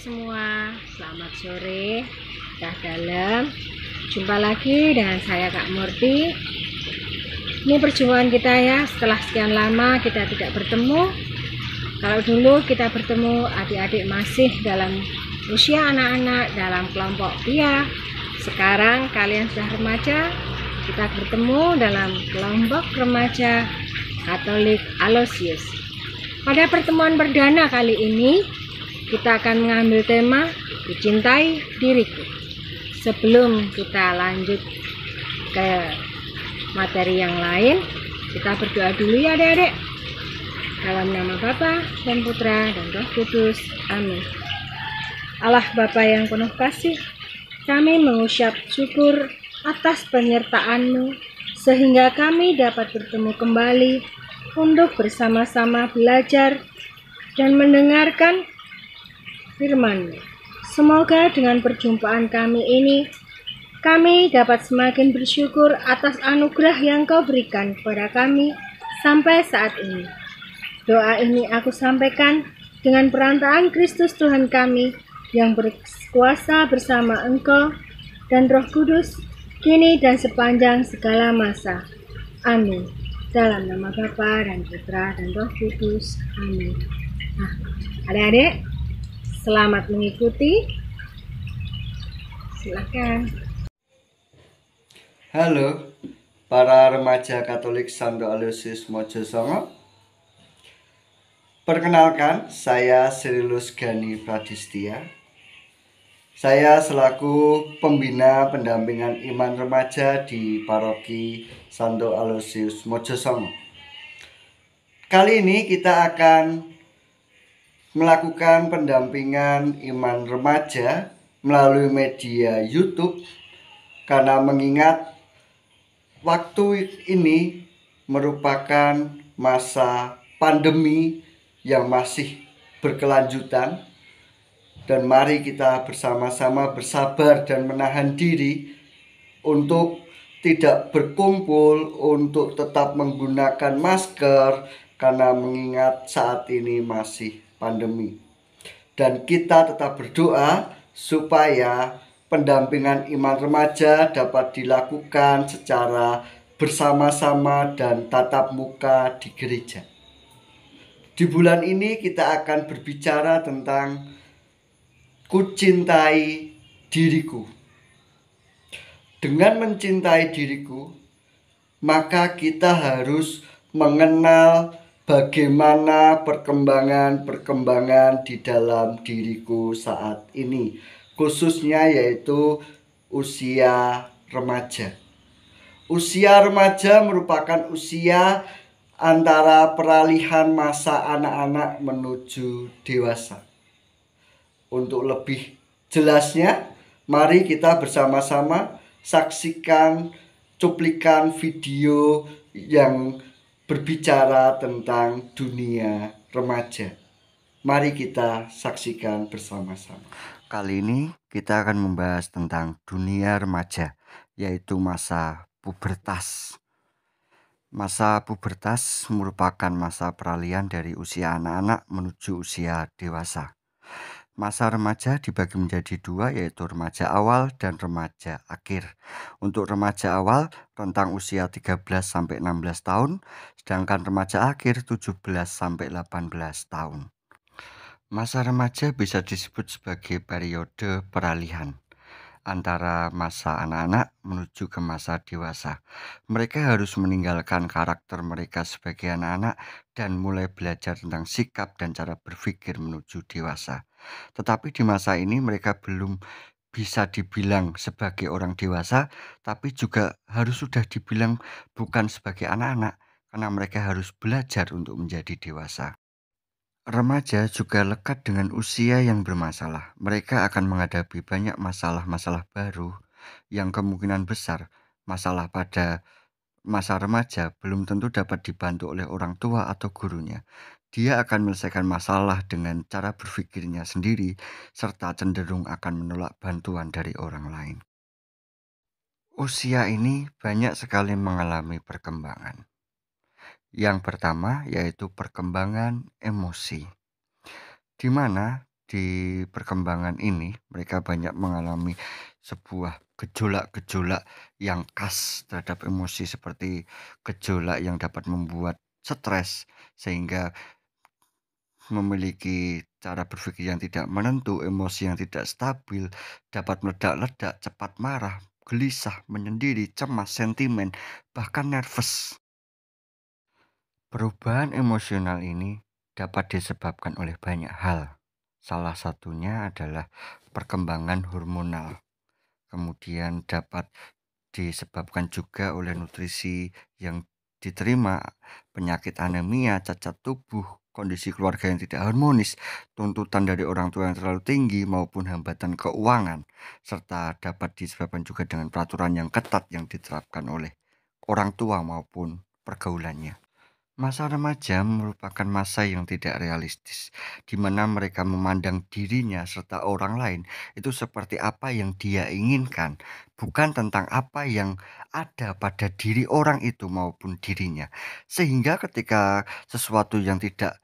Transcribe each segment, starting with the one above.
semua, selamat sore, dah dalam. Jumpa lagi dengan saya Kak Murti. Ini perjumpaan kita ya, setelah sekian lama kita tidak bertemu. Kalau dulu kita bertemu adik-adik masih dalam usia anak-anak, dalam kelompok pia. Sekarang kalian sudah remaja, kita bertemu dalam kelompok remaja Katolik Aloysius. Pada pertemuan perdana kali ini, kita akan mengambil tema Kucintai Diriku. Sebelum kita lanjut ke materi yang lain, kita berdoa dulu ya adik-adik. Dalam nama Bapa dan Putra dan Roh Kudus. Amin. Allah Bapa yang penuh kasih, kami mengucap syukur atas penyertaan-Mu sehingga kami dapat bertemu kembali untuk bersama-sama belajar dan mendengarkan firman-Mu. Semoga dengan perjumpaan kami ini, kami dapat semakin bersyukur atas anugerah yang Kau berikan kepada kami sampai saat ini. Doa ini aku sampaikan dengan perantaraan Kristus Tuhan kami yang berkuasa bersama Engkau dan Roh Kudus, kini dan sepanjang segala masa. Amin. Dalam nama Bapa dan Putra dan Roh Kudus. Amin. Nah, adik-adik, selamat mengikuti. Silakan. Halo, para remaja Katolik Santo Aloysius Mojosongo. Perkenalkan, saya Sirilus Gani Pradistia. Saya selaku pembina pendampingan iman remaja di Paroki Santo Aloysius Mojosongo. Kali ini kita akan melakukan pendampingan iman remaja melalui media YouTube karena mengingat waktu ini merupakan masa pandemi yang masih berkelanjutan. Dan mari kita bersama-sama bersabar dan menahan diri untuk tidak berkumpul, untuk tetap menggunakan masker karena mengingat saat ini masih pandemi. Dan kita tetap berdoa supaya pendampingan iman remaja dapat dilakukan secara bersama-sama dan tatap muka di gereja. Di bulan ini kita akan berbicara tentang kucintai diriku. Dengan mencintai diriku, maka kita harus mengenal bagaimana perkembangan di dalam diriku saat ini, khususnya yaitu usia remaja. Usia remaja merupakan usia antara peralihan masa anak-anak menuju dewasa. Untuk lebih jelasnya, mari kita bersama-sama saksikan cuplikan video yang berbicara tentang dunia remaja. Mari kita saksikan bersama-sama. Kali ini kita akan membahas tentang dunia remaja, yaitu masa pubertas. Masa pubertas merupakan masa peralihan dari usia anak-anak menuju usia dewasa. Masa remaja dibagi menjadi dua, yaitu remaja awal dan remaja akhir. Untuk remaja awal, rentang usia 13-16 tahun, sedangkan remaja akhir 17-18 tahun. Masa remaja bisa disebut sebagai periode peralihan antara masa anak-anak menuju ke masa dewasa. Mereka harus meninggalkan karakter mereka sebagai anak-anak dan mulai belajar tentang sikap dan cara berpikir menuju dewasa. Tetapi di masa ini mereka belum bisa dibilang sebagai orang dewasa, tapi juga harus sudah dibilang bukan sebagai anak-anak, karena mereka harus belajar untuk menjadi dewasa. Remaja juga lekat dengan usia yang bermasalah. Mereka akan menghadapi banyak masalah-masalah baru yang kemungkinan besar masalah pada masa remaja belum tentu dapat dibantu oleh orang tua atau gurunya. Dia akan menyelesaikan masalah dengan cara berpikirnya sendiri serta cenderung akan menolak bantuan dari orang lain. Usia ini banyak sekali mengalami perkembangan. Yang pertama yaitu perkembangan emosi, di mana di perkembangan ini mereka banyak mengalami sebuah gejolak-gejolak yang khas terhadap emosi, seperti gejolak yang dapat membuat stres sehingga memiliki cara berpikir yang tidak menentu, emosi yang tidak stabil, dapat meledak-ledak, cepat marah, gelisah, menyendiri, cemas, sentimen, bahkan nervous. Perubahan emosional ini dapat disebabkan oleh banyak hal. Salah satunya adalah perkembangan hormonal. Kemudian dapat disebabkan juga oleh nutrisi yang diterima, penyakit anemia, cacat tubuh, kondisi keluarga yang tidak harmonis, tuntutan dari orang tua yang terlalu tinggi, maupun hambatan keuangan, serta dapat disebabkan juga dengan peraturan yang ketat yang diterapkan oleh orang tua maupun pergaulannya. Masa remaja merupakan masa yang tidak realistis, di mana mereka memandang dirinya serta orang lain itu seperti apa yang dia inginkan, bukan tentang apa yang ada pada diri orang itu maupun dirinya. Sehingga ketika sesuatu yang tidak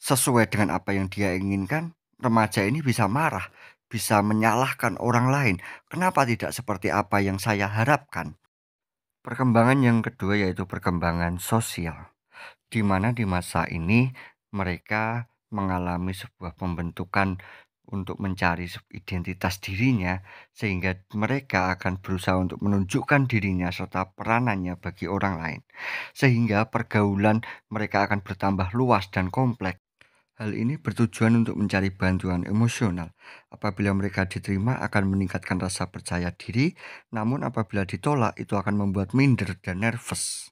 sesuai dengan apa yang dia inginkan, remaja ini bisa marah, bisa menyalahkan orang lain. Kenapa tidak seperti apa yang saya harapkan? Perkembangan yang kedua yaitu perkembangan sosial, di mana di masa ini mereka mengalami sebuah pembentukan untuk mencari identitas dirinya, sehingga mereka akan berusaha untuk menunjukkan dirinya serta peranannya bagi orang lain, sehingga pergaulan mereka akan bertambah luas dan kompleks. Hal ini bertujuan untuk mencari bantuan emosional. Apabila mereka diterima akan meningkatkan rasa percaya diri, namun apabila ditolak itu akan membuat minder dan nervous.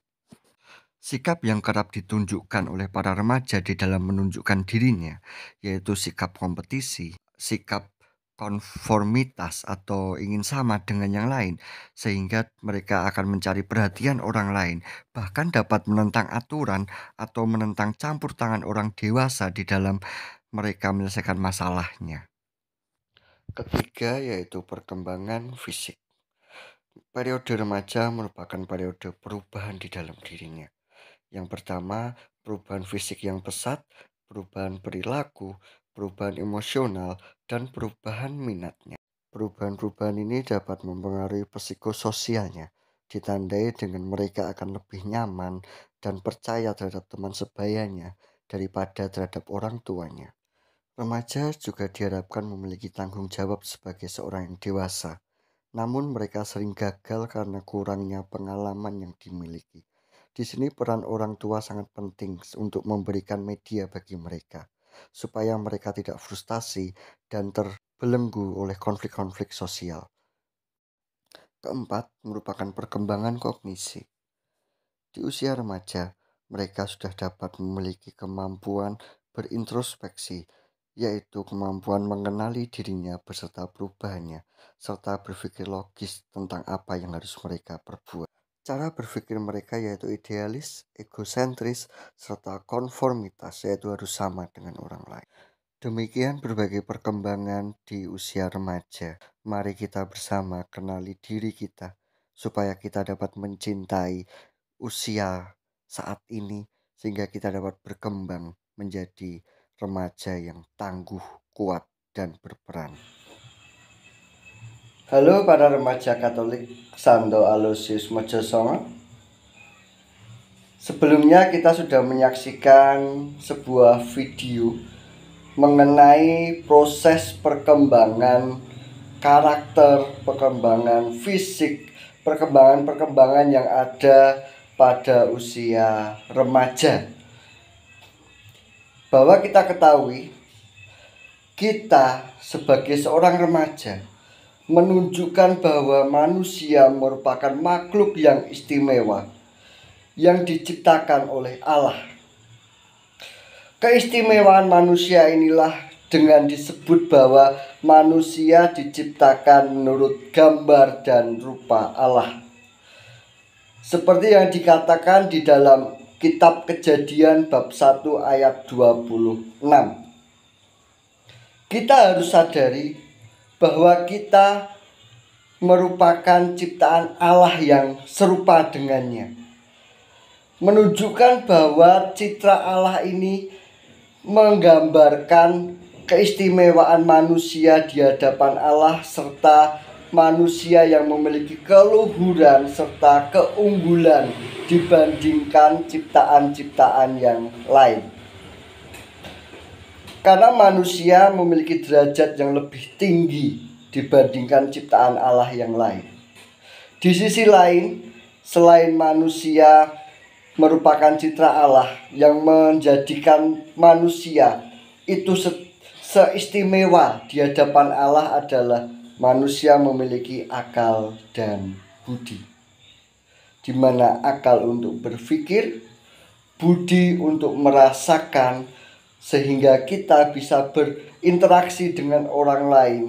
Sikap yang kerap ditunjukkan oleh para remaja di dalam menunjukkan dirinya, yaitu sikap kompetisi, sikap konformitas atau ingin sama dengan yang lain, sehingga mereka akan mencari perhatian orang lain, bahkan dapat menentang aturan atau menentang campur tangan orang dewasa di dalam mereka menyelesaikan masalahnya. Ketiga yaitu perkembangan fisik. Periode remaja merupakan periode perubahan di dalam dirinya. Yang pertama, perubahan fisik yang pesat, perubahan perilaku, perubahan emosional, dan perubahan minatnya. Perubahan-perubahan ini dapat mempengaruhi psikososialnya, ditandai dengan mereka akan lebih nyaman dan percaya terhadap teman sebayanya daripada terhadap orang tuanya. Remaja juga diharapkan memiliki tanggung jawab sebagai seorang yang dewasa, namun mereka sering gagal karena kurangnya pengalaman yang dimiliki. Di sini peran orang tua sangat penting untuk memberikan media bagi mereka, supaya mereka tidak frustasi dan terbelenggu oleh konflik-konflik sosial. Keempat, merupakan perkembangan kognisi. Di usia remaja, mereka sudah dapat memiliki kemampuan berintrospeksi, yaitu kemampuan mengenali dirinya beserta perubahannya, serta berpikir logis tentang apa yang harus mereka perbuat. Cara berpikir mereka yaitu idealis, egosentris, serta konformitas, yaitu harus sama dengan orang lain. Demikian berbagai perkembangan di usia remaja. Mari kita bersama kenali diri kita, supaya kita dapat mencintai usia saat ini, sehingga kita dapat berkembang menjadi remaja yang tangguh, kuat, dan berperan. Halo para remaja Katolik Santo Aloysius Mojosongo. Sebelumnya kita sudah menyaksikan sebuah video mengenai proses perkembangan karakter, perkembangan fisik, perkembangan yang ada pada usia remaja. Bahwa kita ketahui, kita sebagai seorang remaja menunjukkan bahwa manusia merupakan makhluk yang istimewa yang diciptakan oleh Allah. Keistimewaan manusia inilah dengan disebut bahwa manusia diciptakan menurut gambar dan rupa Allah. Seperti yang dikatakan di dalam kitab Kejadian bab 1 ayat 26. Kita harus sadari bahwa kita merupakan ciptaan Allah yang serupa dengannya. Menunjukkan bahwa citra Allah ini menggambarkan keistimewaan manusia di hadapan Allah, serta manusia yang memiliki keluhuran serta keunggulan dibandingkan ciptaan-ciptaan yang lain. Karena manusia memiliki derajat yang lebih tinggi dibandingkan ciptaan Allah yang lain. Di sisi lain, selain manusia merupakan citra Allah yang menjadikan manusia itu seistimewa di hadapan Allah adalah manusia memiliki akal dan budi, di mana akal untuk berpikir, budi untuk merasakan, sehingga kita bisa berinteraksi dengan orang lain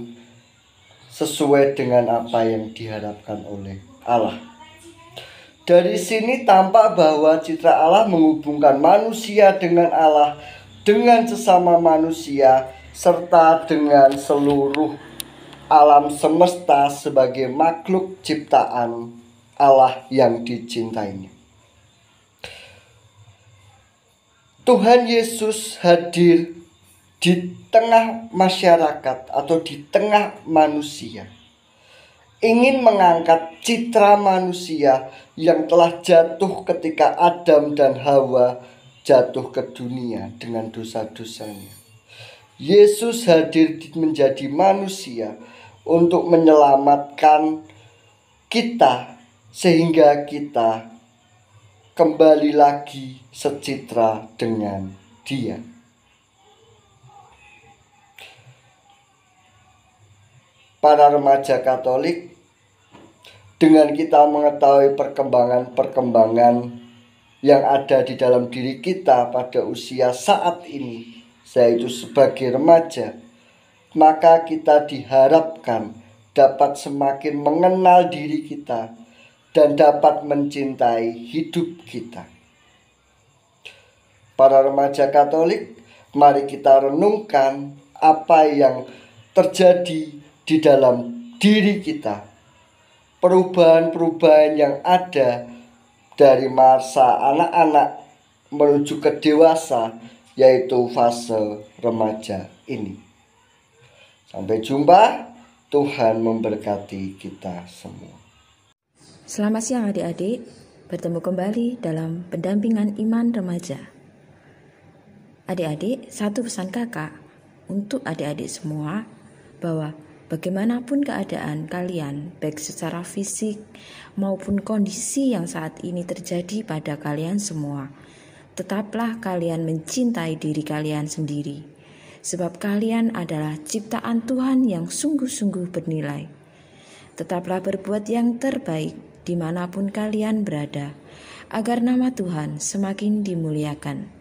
sesuai dengan apa yang diharapkan oleh Allah. Dari sini tampak bahwa citra Allah menghubungkan manusia dengan Allah, dengan sesama manusia, serta dengan seluruh alam semesta sebagai makhluk ciptaan Allah yang dicintainya. Tuhan Yesus hadir di tengah masyarakat atau di tengah manusia, ingin mengangkat citra manusia yang telah jatuh ketika Adam dan Hawa jatuh ke dunia dengan dosa-dosanya. Yesus hadir menjadi manusia untuk menyelamatkan kita, sehingga kita kembali lagi secitra dengan Dia. Para remaja Katolik, dengan kita mengetahui perkembangan-perkembangan yang ada di dalam diri kita pada usia saat ini, yaitu sebagai remaja, maka kita diharapkan dapat semakin mengenal diri kita dan dapat mencintai hidup kita. Para remaja Katolik, mari kita renungkan apa yang terjadi di dalam diri kita, perubahan-perubahan yang ada dari masa anak-anak menuju ke dewasa, yaitu fase remaja ini. Sampai jumpa, Tuhan memberkati kita semua. Selamat siang adik-adik, bertemu kembali dalam pendampingan iman remaja. Adik-adik, satu pesan kakak untuk adik-adik semua, bahwa bagaimanapun keadaan kalian, baik secara fisik maupun kondisi yang saat ini terjadi pada kalian semua, tetaplah kalian mencintai diri kalian sendiri. Sebab kalian adalah ciptaan Tuhan yang sungguh-sungguh bernilai. Tetaplah berbuat yang terbaik dimanapun kalian berada, agar nama Tuhan semakin dimuliakan.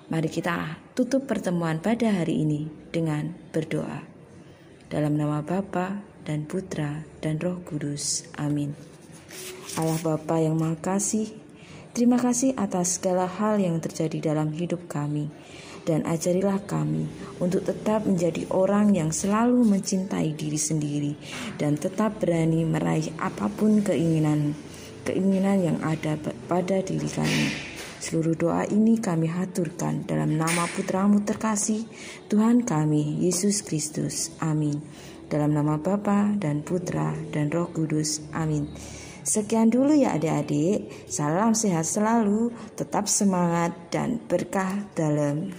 Mari kita tutup pertemuan pada hari ini dengan berdoa. Dalam nama Bapa dan Putra dan Roh Kudus. Amin. Allah Bapa yang Maha Kasih, terima kasih atas segala hal yang terjadi dalam hidup kami. Dan ajarilah kami untuk tetap menjadi orang yang selalu mencintai diri sendiri dan tetap berani meraih apapun keinginan yang ada pada diri kami. Seluruh doa ini kami haturkan dalam nama Putra-Mu terkasih, Tuhan kami, Yesus Kristus. Amin. Dalam nama Bapa dan Putra dan Roh Kudus. Amin. Sekian dulu ya adik-adik. Salam sehat selalu, tetap semangat dan berkah dalam